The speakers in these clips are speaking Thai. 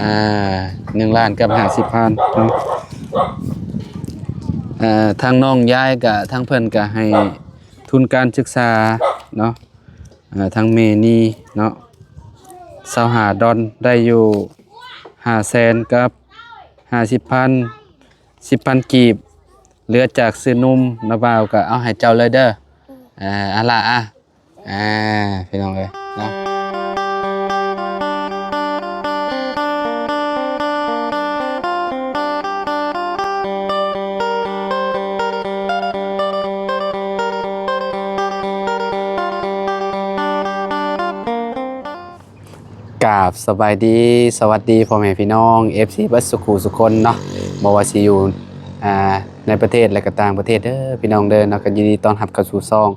อ่า1,50,000เนาะทางน้องยายกับทางเพิ่นก็ให้ทุนการศึกษาเนาะทางเมนี่เนาะ25 ดอนได้อยู่500,000กับ50,00010,000กีบเหลือจากซื้อนมนาบ่าวก็เอาให้เจ้าเลยเด้ออะล่ะอ่าพี่น้องเอ้ยเนาะกราบสบายดีสวัสดีพ่อแม่พี่น้อง FC บัสสุขุสุคนเนาะบ่ว่าสิอยู่อ่าในประเทศและก็ต่างประเทศเด้อพี่น้องเด้อเนาะก็ยินดีต้อนรับเข้าสู่ช่อง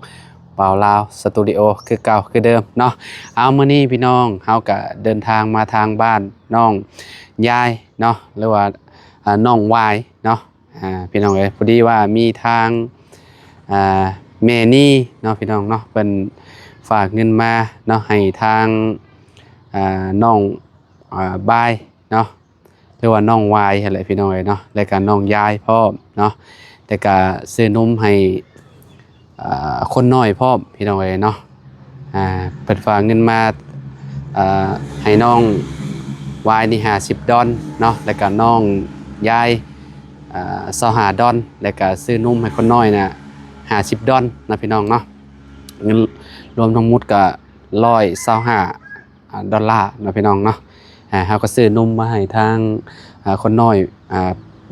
บ่าวลาวสตูดิโอคือเก่าคือเดิมเนาะเอามื้อนี้พี่น้องเฮาก็เดินทางมาทางบ้านน้องยายเนาะหรือว่าน้องวายเนาะพี่น้องเอ้ยพอดีว่ามีทางแม่นี่เนาะพี่น้องเนาะเพิ่นฝากเงินมาเนาะให้ทางน้องบายเนาะเรียกว่าน้องวายอะไรพี่น้องเนาะรายการน้องยายพ่อเนาะแต่ก็ซื้อนมให้คนน้อยพ่อพี่น้องเนาะเปิดฝากเงินมาให้น้องวายนี่50 ดอนเนาะแล้วก็น้องยาย25 ดอนแล้วก็ซื้อนมให้คนน้อยนะ50 ดอนนะพี่น้องเนาะเงินรวมทั้งหมดก็125 ดอลลาร์นะพี่น้องเนาะเขาก็ซื้อนมมาให้ทางคนน้อย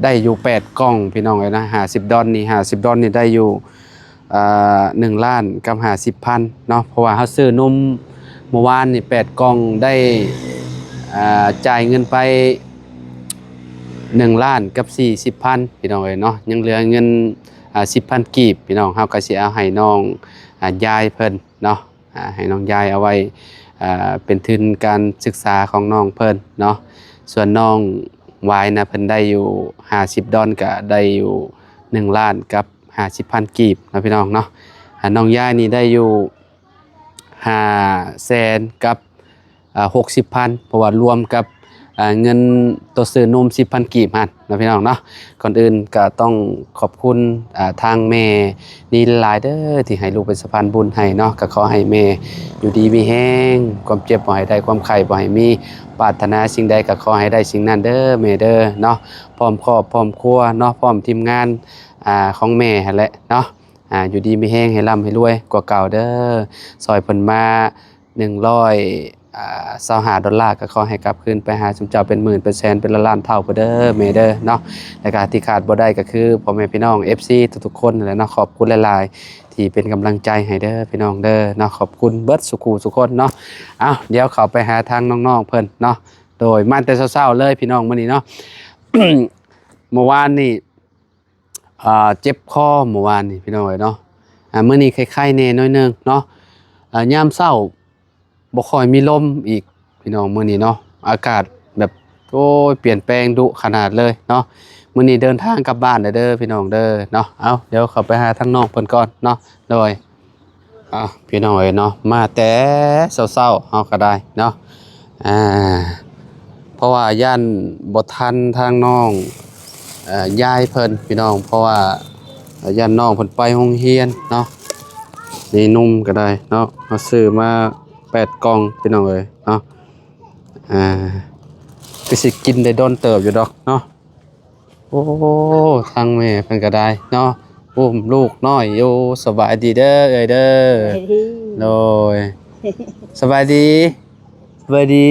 ได้อยู่8 กล่องพี่น้องเลยนะ50 ดอนนี่50 ดอนนี่ได้อยู่1,50,000เนาะเพราะว่าเขาซื้อนมเมื่อวานนี่8 กล่องได้จ่ายเงินไป1,40,000พี่น้องเลยเนาะยังเหลือเงิน10,000 กีบพี่น้องเขาก็สิเอาให้น้องยายเพิ่นเนาะให้น้องยายเอาไว้เป็นทุนการศึกษาของน้องเพิ่นเนาะส่วนน้องวายนะเพิ่นได้อยู่50 ดอนก็ได้อยู่1,50,000 กีบนะพี่น้องเนาะน้องย่านี่ได้อยู่500,000กับ60,000เพราะว่ารวมกับเงินตัวซื้อนม10,000 กีบหั่นนะพี่น้องเนาะก่อนอื่นก็ต้องขอบคุณทางแม่นี่หลายเด้อที่ให้ลูกเป็นสะพานบุญให้เนาะก็ขอให้แม่อยู่ดีมีแห้งความเจ็บบ่ให้ได้ความไข้บ่ให้มีปรารถนาสิ่งใดก็ขอให้ได้สิ่งนั้นเด้อแม่เด้อเนาะพร้อมครอบพร้อมครัวเนาะพร้อมทีมงานของแม่หั่นแหละเนาะอยู่ดีมีแห้งให้ร่ำให้รวยกว่าเก่าเด้อซอยเพิ่นมา125 ดอลลาร์ก็ขอให้กลับคืนไปหาสมเจ้าเป็นหมื่นเป็นแสนเป็นล้านเท่าเด้อแม่เด้อเนาะและก็ที่ขาดบ่ได้ก็คือพ่อแม่พี่น้อง FC ทุกๆคนนั่นแหละเนาะขอบคุณหลายๆที่เป็นกำลังใจให้เด้อพี่น้องเด้อเนาะขอบคุณเบิดสุขทุกคนเนาะเดี๋ยวเข้าไปหาทางน้องๆเพิ่นเนาะโดยมาแต่เช้าๆเลยพี่น้องมื้อนี้เนาะ เมื่อวานนี่เจ็บคอเมื่อวานนี่พี่น้องเนาะมื้อนี้คล้ายๆแน่น้อยนึงเนาะยามเช้าบ่ค่อยมีลมอีกพี่น้องมื้อนี้เนาะอากาศแบบโอ้ยเปลี่ยนแปลงดุขนาดเลยเนาะมื้อนี้เดินทางกลับบ้านเด้อพี่น้องเด้อเนาะเอาเดี๋ยวเข้าไปหาทางน้องเพิ่นก่อนเนาะโดยพี่น้องเนาะมาแต่เช้าๆเฮาก็ได้เนาะเพราะว่าย่านบ่ทันทางน้องยายเพิ่นพี่น้องเพราะว่าย่านน้องเพิ่นไปโรงเรียนเนาะนี่นุ่มก็ได้เนาะมาซื้อมา8 กล่องพี่น้องเอ้ยเนาะก็สิกินได้โดนเติบอยู่ดอกเนาะโอ้ทางแม่เพิ่นก็ได้เนาะอุ้มลูกน้อยอยู่สบายดีเด้อเอ้ยเด้อโดยสบายดีสบายดี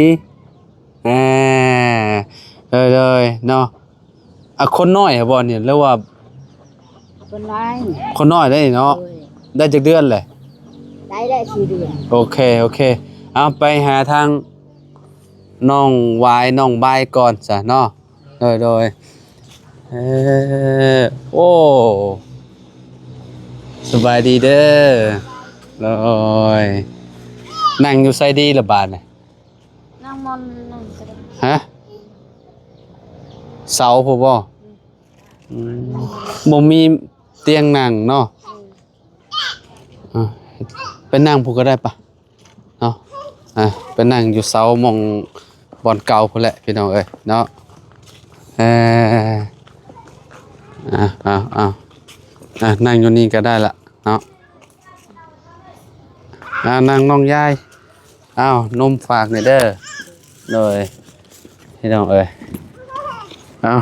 เลยเนาะคนน้อยเหรอบ่เนี่ยเรียกว่าคนน้อยได้เนาะได้จักเดือนเลยได้4 เดือนโอเคเอาไปหาทางน้องวายน้องบายก่อนจ้ะเนาะโดยโอ้สบายดีเด้อเลยนั่งอยู่ไซดีละบาทเนี่ยนั่งมอนนั่งก็ได้ฮะเสาพอบ่บ่มีเตียงนั่งเนาะไปนั่งพูก็ได้ปะเนาะไปนั่งอยู่เสามอง บอนเก่าพุ่นแหละพี่น้องเอ้ยเนาะเออนั่งอยู่นี่ก็ได้ละเนาะนั่งน้องยายอ้าวนมฝากหน่อยเด้อเลยพี่น้องเอ้ยเอา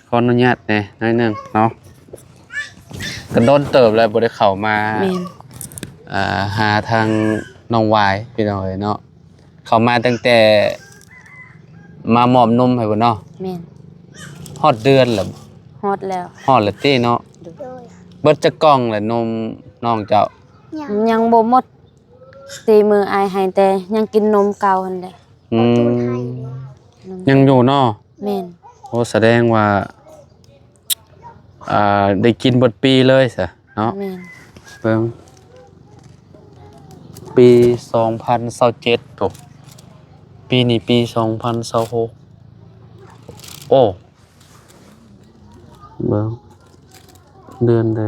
ขออนุญาตหน่อยหน่อยหนึงเนาะก็โดนเติบแล้วบ่ได้เข้ามา แม่น หาทางน้องวายพี่น้องเอ้ยเนาะเข้ามาตั้งแต่มามอบนมให้บ่เนาะ แม่น ฮอดเดือนแล้ว ฮอดแล้ว ฮอดแล้วติเนาะ โดย เบิดจักกล่องแล้วนมน้องเจ้า ยังบ่หมดตีมืออายให้แต่ยังกินนมเก่าหั่นแหละ อืม นม ยังอยู่เนาะ แม่น โอ้แสดงว่าได้กินเบิดปีเลยซะเนาะ แม่น เบิ่งปี2027ถูกปีนี้ปี2026โอ้เบิ่งเดือนใด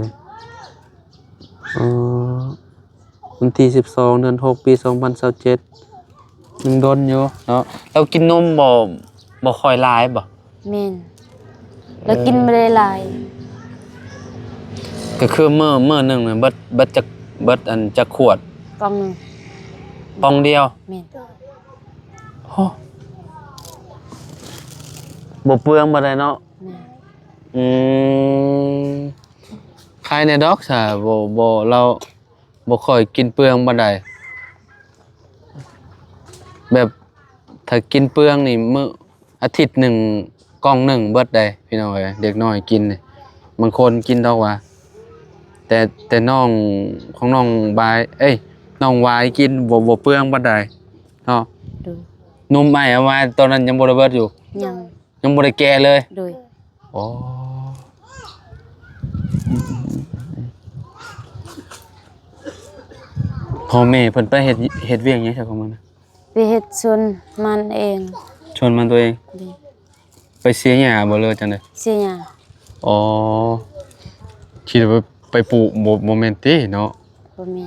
วันที่12เดือน6ปี2027ยังดนอยู่เนาะเรากินนมบ่ค่อยหลายบ่ แม่นแล้วกินบ่ได้หลาย ก็คือมื้อหนึงเนี่ยเบิดจักเบิดอันจักขวด กล่องหนึง ปองเดียว แม่น โอ้บ่เปลืองบ่ได้เนาะ แม่น อืมขายในดอกซะบ่เราบ่ค่อยกินเปลืองบ่ได้แบบถ้ากินเปลืองนี่มื้ออาทิตย์หนึ่งกล่องหนึ่งเบิดได้พี่น้องเอ้ยเด็กน้อยกินนี่บางคนกินดอกว่าแต่น้องของน้องบายน้องวายกินบ่เปลืองบ่ได้เนาะ โดย นมใหม่เอามาตอนนั้นยังบ่ได้เบิดอยู่ ยัง บ่ได้แก่เลย โดย อ๋อพ่อแม่เพิ่นไปเฮ็ดเวียกหยังซะของมันน่ะ ไปเฮ็ดสวนมันเอง ชวนมันตัวเอง โดย ไปเสียหญ้าบ่เลยจังได๋ เสียหยัง อ๋อคิดว่าไปปลูกบ่แม่นติเนาะ บ่แม่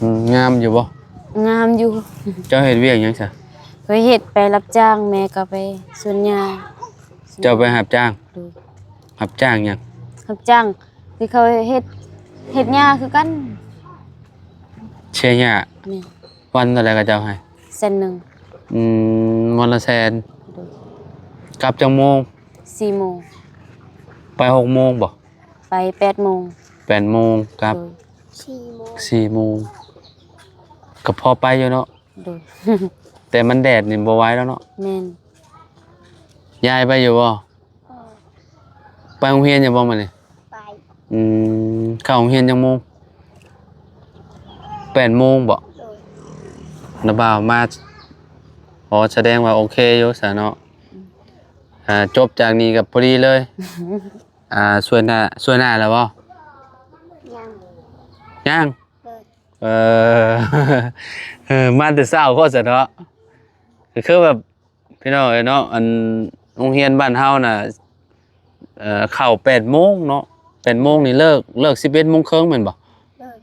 น งามอยู่บ่ งามอยู่ เจ้าเฮ็ดเวียกหยังซะ เคยเฮ็ดไปรับจ้างแม่ก็ไปสวนหญ้า เจ้าไปรับจ้าง โดย รับจ้างหยัง รับจ้างที่เขาเฮ็ดหญ้าคือกัน เชียร์หญ้า แม่น วันเท่าไหร่ก็เจ้าให้ เส้นหนึง วันละแสน โดย กลับจังโมง 4 โมง ไป6โมงบ่ ไป8 โมง 8โมงกลับ โดย 4โมงก็พอไปอยู่เนาะ โดย แต่มันแดดนี่บ่ไหวแล้วเนาะ แม่น ยายไปอยู่บ่ไปโรงเรียนอยู่บ่มื้อนี้ ไป เข้าโรงเรียนจังโมง8โมงบ่ โดย น้าบ่าวมาอ๋อแสดงว่าโอเคอยู่ซะเนาะจบจากนี้ก็พอดีเลยช่วยหน้าแล้วบ่ ยัง ยัง เลย เออ มาแต่เช้าก็ซะเนาะก็คือแบบพี่น้องเนาะอันโรงเรียนบ้านเฮาน่ะเข้า8โมงเนาะ8โมงนี่เลิก11โมงครึ่งแม่นบ่ เลย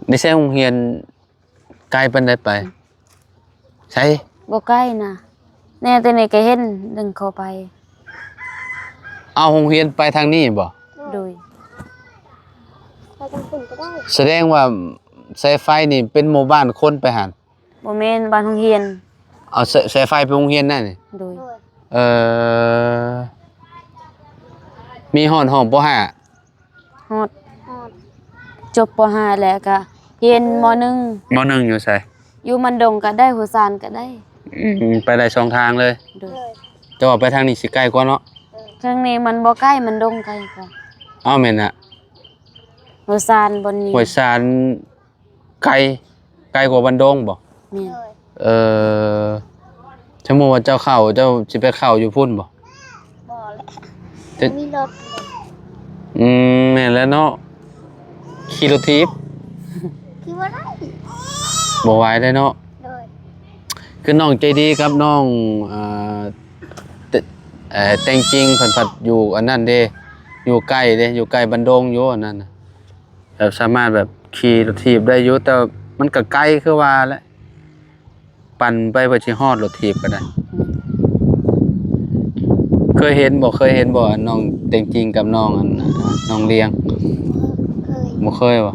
ได้ใช้โรงเรียนไกลปานใดไปใช่ บ่ใกล้นะแน่แต่นี่ก็เห็นดึงเข้าไป เอาโรงเรียนไปทางนี้บ่ โดย ไปทางฝุ่นก็ได้ แสดงว่าสายไฟนี่เป็นหมู่บ้านคนไปหัน บ่แม่นบ้านโรงเรียน เอาสายไฟไปโรงเรียนนั่นนี่ โดย ด้วย เอ่อมีห้องป .5 ฮอด หอด จบป .5 แล้วก็เรียนม .1 ม .1 อยู่ไส อยู่มันดงก็ได้หัวซานก็ได้ ไปได้สองทางเลย โดย เลย จะว่าไปทางนี้สิใกล้กว่าเนาะ ทางนี้มันบ่ใกล้มันดงไกลกว่า อ้าวแม่นน่ะ หัวซานบนนี้ ห้วยซานไกลกว่าบันดงบ่ แม่น เลย เอ่อชั่วโมงว่าเจ้าสิไปเข้าอยู่พุ่นบ่ บ่อแหละ จะ มีรถ แม่นแล้วเนาะขี่รถทิพย์ คิดว่าได้ บ่ไหวได้เนาะ เลย คือน้องใจดีครับน้องเตแต่งจริงเพิ่นผัดอยู่อันนั้นเด้อยู่ใกล้เด้อยู่ใกล้บันดงอยู่อันนั้นน่ะแบบสามารถแบบขี่รถถีบได้อยู่แต่มันก็ไกลคือว่าแหละ ปั่นไปเพื่อสิฮอดรถถีบก็ได้เคยเห็นบ่น้องเต็งจริงกับน้องอันน้องเลี้ยง เคย บ่เคยบ่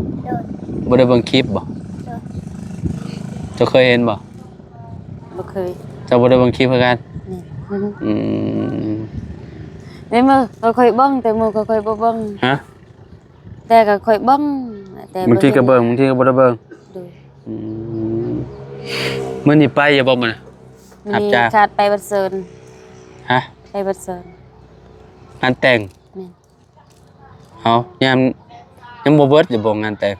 โดน บ่ได้เบิ่งคลิปบ่ โดน เจ้าเคยเห็นบ่ บ่เคย เจ้าบ่ได้เบิ่งคลิปคือกัน นี่ อืม ในมือก็ค่อยเบิ่งแต่มือก็ค่อยบ่เบิ่ง ฮะ แต่ก็ค่อยเบิ่งแต่ บางทีก็เบิ่งบางทีก็บ่ได้เบิ่ง ดู อืมมื้อนี้ไปอย่าบ่มื้อน่ะ ครับ มี จ้า ขาดไปบัดเซิน ฮะ ไปบัดเซิน งานแต่ง แม่น เอายังบ่เบิดอย่าบ่งานแต่ง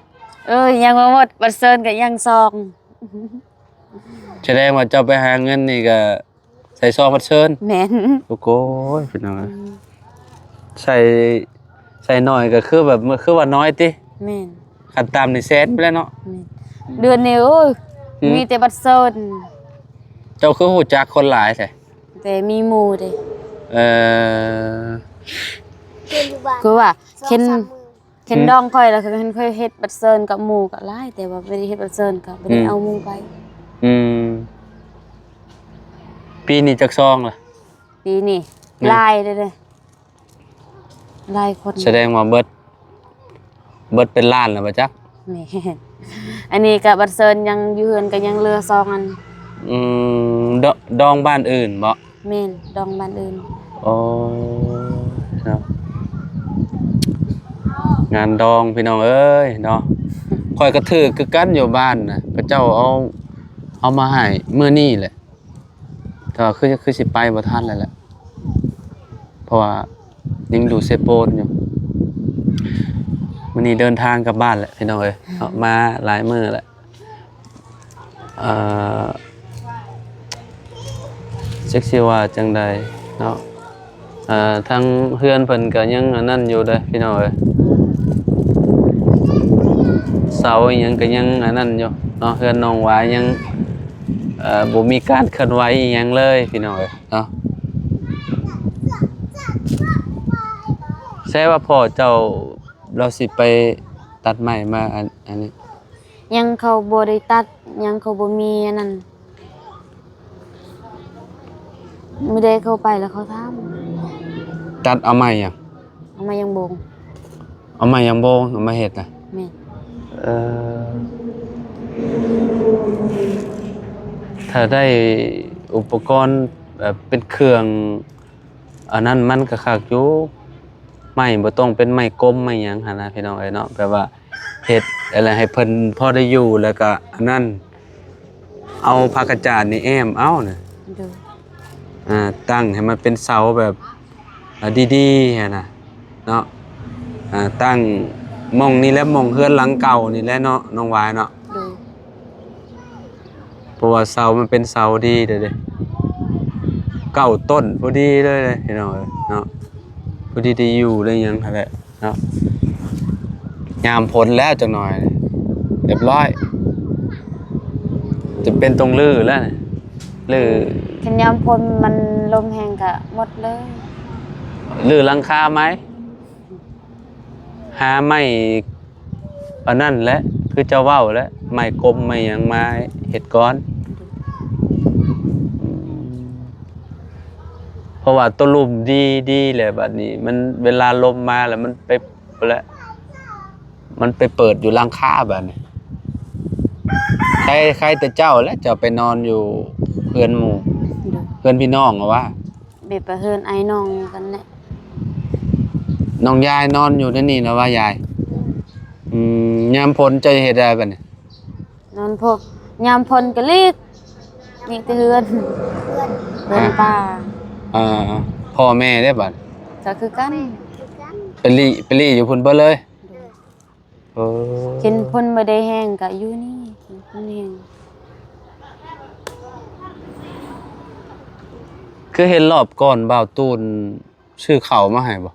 ยังบ่หมดบัดเซินก็ยังซอง แสดงว่าเจ้าไปหาเงินนี่ก็ใส่ซองบัดเชิญ แม่น โอ้โหพี่น้องใส่น้อยก็คือแบบคือว่าน้อยติ แม่น คันตามนี่แสนไปแล้วเนาะ แม่นเดือนนี้โอ้ย อืม มีแต่บัดเซิน เจ้าคือฮู้จักคนหลายแท้ แต่มีหมู่เด้ เอ่อ เรียนอยู่บ้าน คือว่า 2-3 เข็น มื้อ เข็นดองค่อยแล้วก็เห็นค่อยเฮ็ดบัดเซินกับหมู่ก็หลายแต่ว่าบ่ได้เฮ็ดบัดเซินก็บ่ได้เอาหมู่ไป อืมปีนี้จักซองล่ะ ปีนี้ อืม หลายเด้หลายคน แสดงว่าเบิดเป็นล้านแล้วบ่จัก แม่นอันนี้ก็บัดเซินยังอยู่เฮือนก็ยังเหลือ2อัน อืมดองบ้านอื่นบ่ แม่นดองบ้านอื่น โอ้เนาะงานดองพี่น้องเอ้ยเนาะข่อยก็ถือคือกันอยู่บ้านน่ะพระเจ้าเอามาให้มื้อนี้แหละแต่ว่าคือสิไปบ่ทันแล้วแหละเพราะว่ายังดูเซโปนอยู่มื้อนี้เดินทางกลับบ้านแหละพี่น้องเอ้ยเอามาหลายมื้อแล้วจักสิว่าจังใดเนาะทางเฮือนเพิ่นก็ยังอันนั้นอยู่เด้อพี่น้องเอ้ยเสาอิหยังก็ยังอันนั้นอยู่เนาะเฮือนน้องหวายยังบ่มีการเคลื่อนไหวอิหยังเลยพี่น้องเอ้ยเนาะแซ่ว่าพ่อเจ้าเราสิไปตัดไม้มาอันนี้ ยังเขาบ่ได้ตัดยังเขาบ่มีอันนั้นไม่ได้เข้าไปแล้วเขาทำ ตัดเอาไม้หยัง เอามายังบง เอาไม้หยังบ่เอามาเฮ็ดน่ะ แม่น ถ้าได้อุปกรณ์แบบเป็นเครื่องอันนั้นมันก็คักอยู่ไม้บ่ต้องเป็นไม้กลมไม้หยังหั่นนะพี่น้องเอ้ยเนาะแปลว่าเฮ็ดอะไรให้เพิ่นพอได้อยู่แล้วก็อันนั้นเอาผ้ากระจาดนี่แอมเอาน่ะ ดู ตั้งให้มันเป็นเสาแบบดีๆหั่นน่ะเนาะตั้งหม่องนี่แหละหม่องเฮือนหลังเก่านี่แหละเนาะน้องวายเนาะ ดู เพราะว่าเสามันเป็นเสาดีเด้เก้าต้นพอดีเลยพี่น้องเอ้ยเนาะพอดีได้อยู่ได้หยังหั่นแหละเนาะยามพ้นแล้วจักหน่อยเรียบร้อยจะเป็นตรงลื้อแล้วนี่ลื้อ คันยามพลมันลมแห้งก็หมดเลย ลื้อหลังคาไหมหาไม้อันนั้นแหละคือเจ้าเว้าแหละไม้กลมไม้หยังมาเฮ็ดก่อนเพราะว่าตัวลุ่มดีแหละบัดนี้มันเวลาลมมาแล้วมันไปแล้วมันไปเปิดอยู่หลังคาบัดนี้ใครแต่เจ้าแล้วเจ้าไปนอนอยู่เพื่อนหมู่ ดู เพื่อนพี่น้องอะว่า เบ็ดไปเฮือนไอ้น้องกันแหละ น้องยายนอนอยู่ในนี่แล้วว่ายายยามพ้นจะเฮ็ดได้บัดนี้ นอนพบยามพลก็ลีกนี่แต่เฮือนเฮือนป่า พ่อแม่ได้บัด ก็คือกัน คือกัน ไปลี่อยู่พุ่นเบิดเลยเออ กินพลบ่ได้แห้งก็อยู่นี่กินพลแห้ง คือเห็นรอบก่อนบ่าวตูนชื่อเขามาให้บ่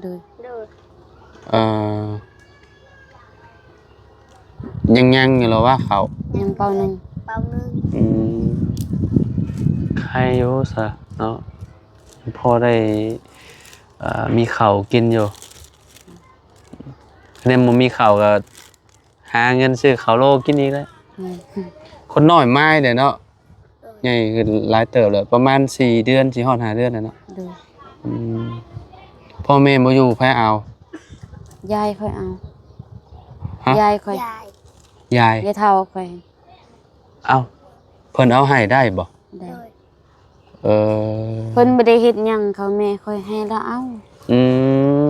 ดู โดน เอ่อยังอยู่เหรอว่าเขา ยังเป่าหนึง เปล่านึง อืมใครอยู่ซะเนาะพอได้มีข้าวกินอยู่เนี่ยบ่มีข้าวก็หาเงินซื้อข้าวโลกินอีกแล้ว แม่น คนน้อยไม้เด้เนาะ ใหญ่ขึ้นหลายเติบเลยประมาณ4 เดือนสิฮอด5 เดือนน่ะเนาะ โดย อืมพ่อแม่บ่อยู่ไผเอา ยายค่อยเอา ฮะ ยายค่อย ยาย ยาย ยายเฒ่าค่อย เอาเพิ่นเอาให้ได้บ่ ได้ โดย เออ เพิ่นบ่ได้เฮ็ดหยังเขาแม่ค่อยให้แล้วเอา อื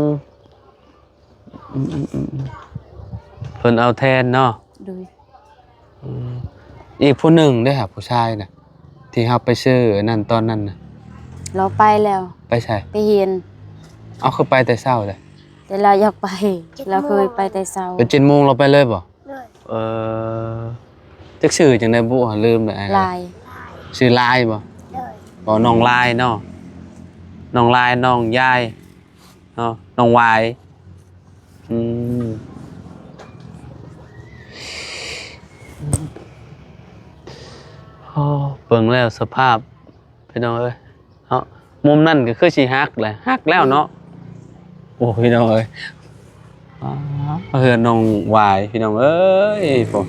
มอืมเพิ่นเอาแทนเนาะ โดย อีกผู้หนึ่งเด้อครับผู้ชายน่ะที่เฮาไปซื้ออันนั่นตอนนั้นน่ะ เราไปแล้ว ไปใช่ ไปเรียน เอาคือไปแต่เช้าเลย แต่เราอยากไปเราเคยไปแต่เช้า เป็น7 โมงเราไปเลยบ่ โดย เออจักชื่อจังได๋บุลืมแล้ว ลาย ชื่อลายบ่ โดย บ่น้องลายเนาะน้องลายน้องยายเนาะน้องวายอืมโอ้เบิ่งแล้วสภาพพี่น้องเอ้ยเนาะมุมนั่นก็คือสิฮักแหละฮักแล้วเนาะโอ้พี่น้องเอ้ยเฮือนน้องวายพี่น้องเอ้ยผม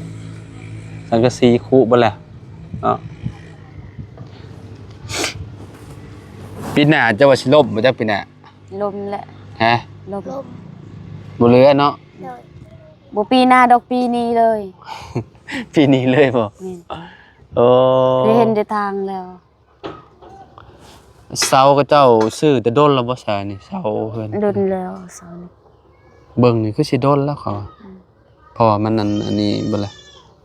สังกะสีคุบ่แล้วเนาะปีหน้าจะว่าสิลบบ่จักปีหน้า ลมแหละ ฮะ ลม ลม บ่เหลือเนาะ โดย บ่ปีหน้าดอกปีนี้เลย ปีนี้เลยบ่ แม่น โอ้ เคยเห็นแต่ทางแล้ว เสาก็เจ้าซื้อแต่ดนแล้วบ่ซานี่เสาเพิ่น โดนแล้วเสานี่ เบิ่งนี่คือสิดนแล้วเขาเพราะว่ามันอันนี้บ่ล่ะ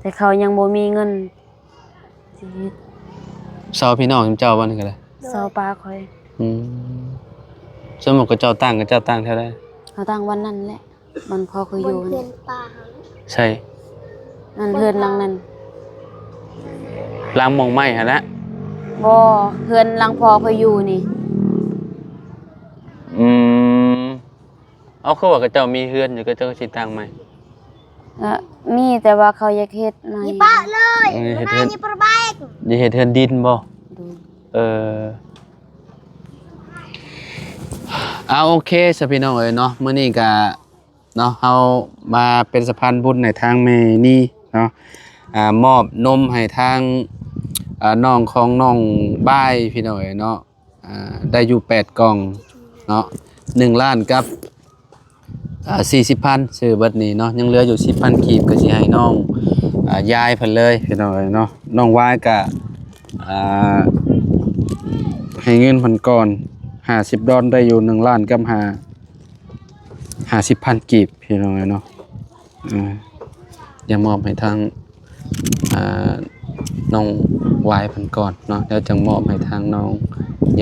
แต่เขายังบ่มีเงินสิเฮ็ด เสาพี่น้องเจ้าบ่นี่ก็ได้ เสาปลาค่อย อืมสมมุติก็เจ้าตั้งเท่าใด เขาตั้งวันนั้นแหละมันพอเคย บ อยู่ นเพื่อ นี่ นป่า ใช่ นั่นเฮือนหลังนั้น ล้างหมองไม้หั่นแหละ บ่เฮือนหลังพอเคยอยู่นี่ อืมเอาคือว่าก็เจ้ามีเฮือนอยู่ก็เจ้าสิตั้งใหม่ มีแต่ว่าเขาอยากเฮ็ดใหม่ นี่ป้าเลย เฮ็ด มา เฮือน นี่ประบาย สิเฮ็ดเฮือนดินบ่ ดู เออเอาโอเคสพี่น้องเอ้ยเนาะมื้อนี้ก็เนาะเฮามาเป็นสะพานบุญในทางแม่นี่เนาะมอบนมให้ทางน้องของน้องบ้ายพี่น้องเอ้ยเนาะได้อยู่8 กล่องเนาะ1 ล้านกับ40,000ซื้อเบิดนี้เนาะยังเหลืออยู่10,000กีบก็สิให้น้องยายเพิ่นเลยพี่น้องเอ้ยเนาะน้องวายก็ให้เงินเพิ่นก่อน$50ได้อยู่1 ล้านกับ50,000กีบพี่น้องเนาะอย่ามอบให้ทางน้องวายเพิ่นก่อนเนาะแล้วจังมอบให้ทางน้อง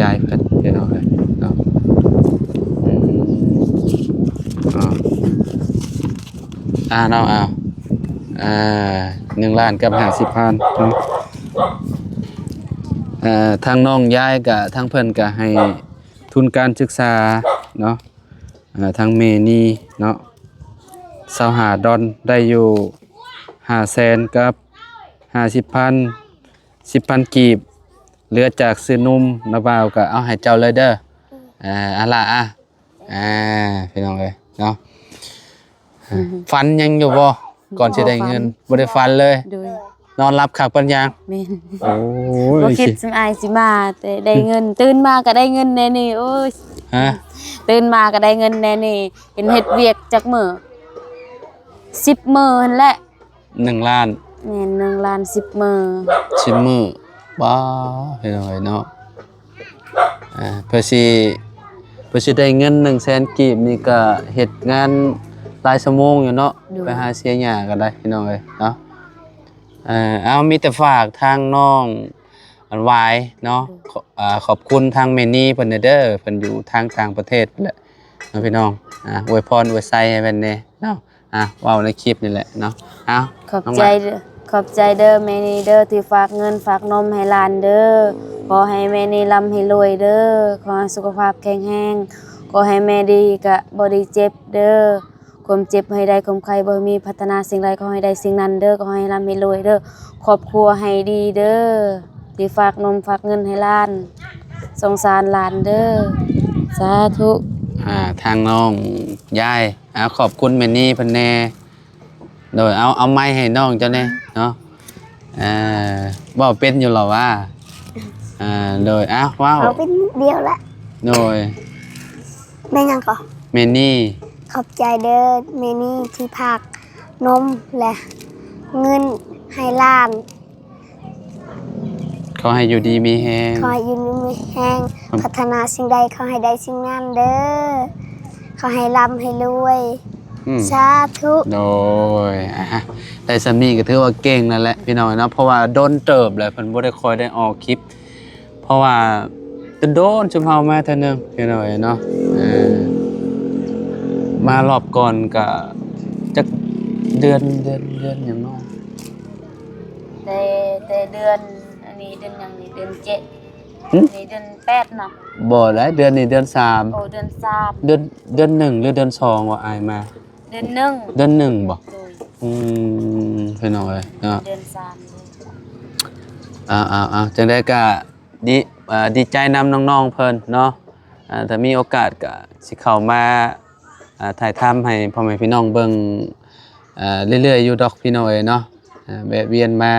ยายเพิ่นพี่น้องเนาะเนาะ1 ล้านกับ50,000เนาะทางน้องยายกับทางเพิ่นก็ให้ทุนการศึกษาเนาะทางเมนี่เนาะ$25ได้อยู่500,000กับ50,000 10,000กีบเหลือจากซื้อนมนะบ่าวก็เอาให้เจ้าเลยเด้ออะล่ะพี่น้องเอ้ยเนาะฟันยังอยู่บ่ก่อนสิได้เงินบ่ได้ฟันเลย ดู นอนรับคักปัญญา แม่น โอ้ บ่ ย คิดสิอายสิมาแต่ได้เงินตื่นมาก็ได้เงินแน่นี่โอ้ย ฮะ ตื่นมาก็ได้เงินแน่นี่เห็นเฮ็ดเวียกจักมื้อ10 มื้อหั่นแหละ 1 ล้าน แม่น1 ล้าน10 มื้อ 10 มื้อบ้าพี่น้องเอ้ยเนาะเพื่อสิได้เงิน100,000กีบนี่ก็เฮ็ดงานหลายชั่วโมงอยู่เนาะไปหาเสียหญ้าก็ได้พี่น้องเอ้ยเนาะเอามีแต่ฝากทางน้องอันวายเนาะขอบคุณทางเมนี่เพิ่นเด้อเพิ่นอยู่ทางต่างประเทศแหละเนาะพี่น้องอวยพรอวยไสให้เพิ่นแน่เนาะเว้าในคลิปนี่แหละเนาะเอา ขอบใจเด้อขอบใจเด้อแม่นี่เด้อที่ฝากเงินฝากนมให้หลานเด้อขอให้แม่นี่ร่ำให้รวยเด้อขอให้สุขภาพแข็งแรงขอให้แม่ดีก็บ่ได้เจ็บเด้อความเจ็บให้ได้ความไข้บ่มีพัฒนาสิ่งใดขอให้ได้สิ่งนั้นเด้อขอให้ร่ำให้รวยเด้อครอบครัวให้ดีเด้อที่ฝากนมฝากเงินให้หลานสงสารหลานเด้อสาธุ ทางน้องยายขอบคุณแม่นี่เพิ่นแน่โดยเอาไม้ให้น้องเจ้าแน่เนาะเว้าเป็นอยู่หรอว่า โดยว้าว เอาเป็นเดียวละ โดย แม่ยังก็ เมนี่ ขอบใจเด้อเมนี่ที่ผักนมและเงินให้หล้าน ขอให้อยู่ดีมีแฮง ขอให้อยืนมีแห้งพัฒนาสิ่งใดขอให้ได้สิ่งนั้นเด้อขอให้ร่ำให้รวย สาธุ โดยได้สำนีก็ถือว่าเก่งนั่นแหละพี่น้องเนาะเพราะว่าโดนเติบเลยเพิ่นบ่ได้คอยได้ออกคลิป เพราะว่าโดนชุมเฮามาเท่านึงพี่น้องเนาะมารอบก่อนก็จักเดือนหยังเนาะ แต่เดือนอันนี้เดือนหยังนี่เดือน7นี่เดือน8เนาะ บ่หลายเดือนนี่เดือน3 โอ้เดือน3 เดือน1หรือเดือน2ว่าอายมา เดือน1 เดือน1บ่ โดย พี่น้องเอ้ยเนาะ เดือน3เลย จังได้ก็ดีใจนำน้องๆเพิ่นเนาะถ้ามีโอกาสก็สิเข้ามาถ่ายทำให้พ่อแม่พี่น้องเบิ่งเรื่อยๆอยู่ดอกพี่น้องเอ้ยเนาะแวะเวียนมา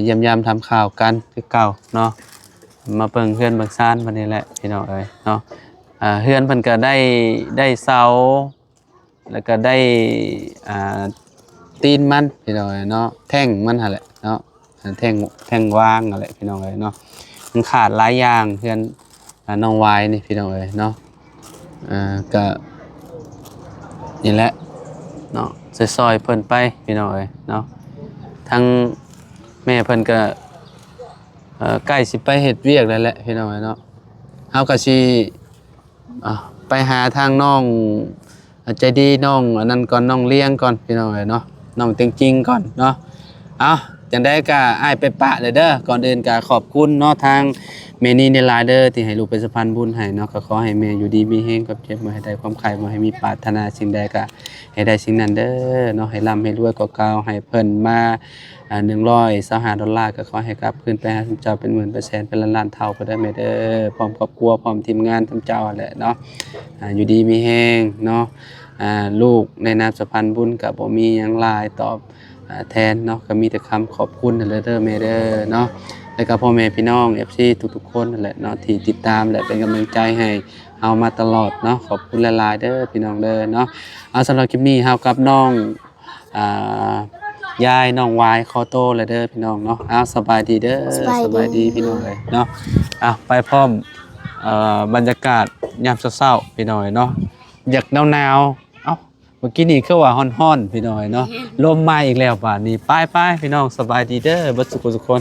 เยี่ยมยามทำข่าวกันคือเก่าเนาะมาเบิ่งเฮือนเบิ่งซ่านบัดนี้แหละพี่น้องเอ้ยเนาะเฮือนเพิ่นก็ได้เสาแล้วก็ได้ตีนมันพี่น้องเอ้ยเนาะแท่งมันหั่นแหละเนาะแท่งวางนั่นแหละพี่น้องเอ้ยเนาะมันขาดหลายอย่างเฮือนน้องวายนี่พี่น้องเอ้ยเนาะก็นี่แหละเนาะซอยๆเพิ่นไปพี่น้องเอ้ยเนาะทั้งแม่เพิ่นก็ใกล้สิไปเฮ็ดเวียกแล้วแหละพี่น้องเอ้ยเนาะเฮาก็สิไปหาทางน้องใจดีน้องอันนั้นก่อนน้องเลี้ยงก่อนพี่น้องเอ้ยเนาะน้องเต็งจริงก่อนเนาะจังได้ก็อ้ายไปปะเลยเด้อก่อนอื่นก็ขอบคุณเนาะทางเมนี่ในไลน์เด้อที่ให้ลูกเป็นสะพานบุญให้เนาะก็ขอให้แม่อยู่ดีมีแฮงกับเจ็บบ่ให้ได้ความไข้บ่ให้มีปรารถนาสิ่งใดก็ให้ได้สิ่งนั้นเด้อเนาะให้ร่ำให้รวยกว่าเก่าให้เพิ่นมา$125ก็ขอให้กลับคืนไปหาเจ้าเป็นหมื่นเป็นแสนเป็นล้านๆเท่าก็ได้แม่เด้อพร้อมครอบครัวพร้อมทีมงานทำเจ้าแหละเนาะอยู่ดีมีแฮงเนาะลูกในนามสะพานบุญก็บ่มีหยังหลายตอบแทนเนาะก็มีแต่คำขอบคุณนั่นแหละเด้อแม่เด้อเนาะแล้วก็พ่อแม่พี่น้อง FC ทุกๆคนนั่นแหละเนาะที่ติดตามและเป็นกำลังใจให้เอามาตลอดเนาะขอบคุณหลายๆเด้อพี่น้องเด้อเนาะสำหรับคลิปนี้เฮากับน้องยายน้องวายคอโตเลยเด้อพี่น้องเนาะสบายดีเด้อสบายดีพี่น้องเลยเนาะไปพร้อมบรรยากาศยามเช้าๆพี่น้องเนาะอยากหนาวเมื่อกี้นี่คือว่าฮ้อนๆพี่น้องเนาะลมมาอีกแล้วบาดนี้ไปพี่น้องสบายดีเด้อเบิดสุขทุกคน